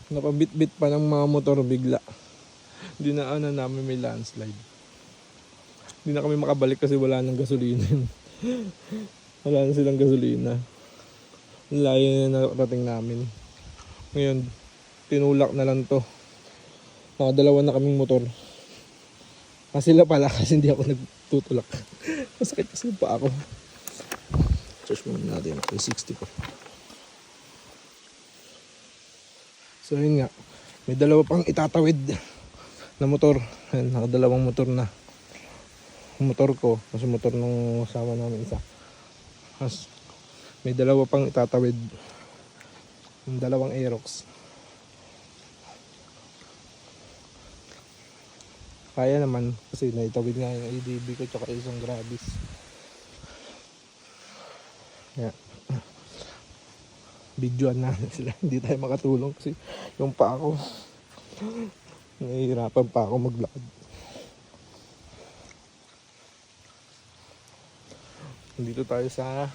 Napabit-bit pa ng mga motor bigla. Dinaanan namin may landslide. Hindi na kami makabalik kasi wala nang gasolina. Wala na silang gasolina. Ang layo na narating namin. Ngayon, tinulak na lang to. Nakadalawa na kaming motor. Sila pala kasi hindi ako nagtutulak. Masakit kasi pa ako. Charge muna natin. 360 pa. So yun nga. May dalawa pang itatawid na motor. Ayan, nakadalawang motor na. Motor ko. Kasi motor nung kasama namin isa. Mas may dalawa pang itatawid. Yung dalawang Aerox. Kaya naman kasi naitawid nga yung ADB ko tsaka isang Grabis. Yeah. Videoan natin sila. Hindi tayo makatulong kasi yung pa ako nahihirapan pa ako maglakad. Dito tayo sa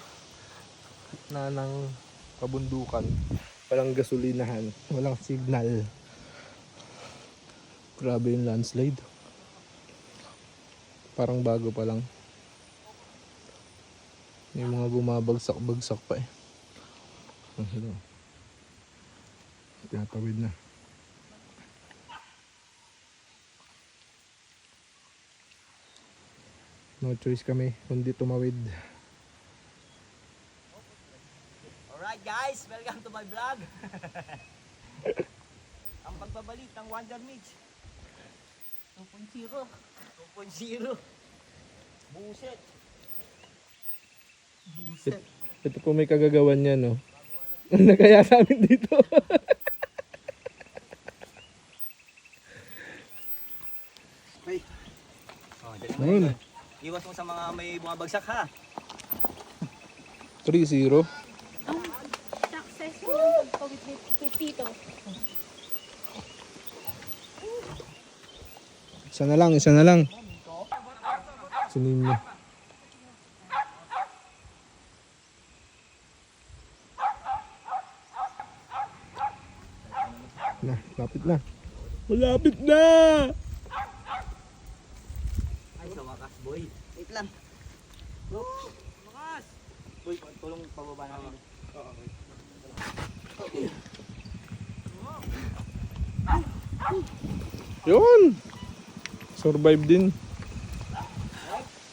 gitna ng kabundukan. Walang gasolinahan, walang signal. Grabe yung landslide. Parang bago pa lang. May mga bumabagsak-bagsak pa eh. Tinatawid na. No choice kami kundi tumawid. Alright guys, welcome to my vlog. Ang pagbabalik ng Wonder Mix 2.0. Buset. Ito po may kagagawan niya, no? Nagaya sa amin dito. Wait. Ayun. Iwas mo sa mga may bumabagsak ha. 3-0. Successful ang pagpawid ni Tito. Isa na lang. Sinin mo. Lapit na. Malapit na! Ay, sa wakas boy. Wait lang. Wakas! Boy, tulong pababa namin. Yun! Survive din.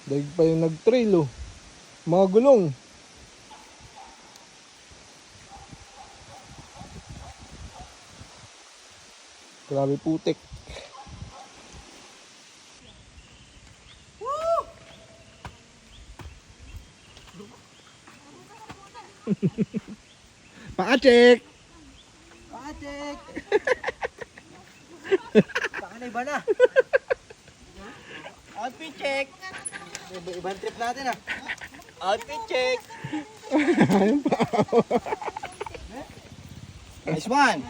Daig pa yung nag-trail, oh. Mga gulong. Grabe putik. Paachek! Patik! Pakanay ba na? Outfit check! Ibang trip natin ah. Outfit check! Ayun pa. Nice one!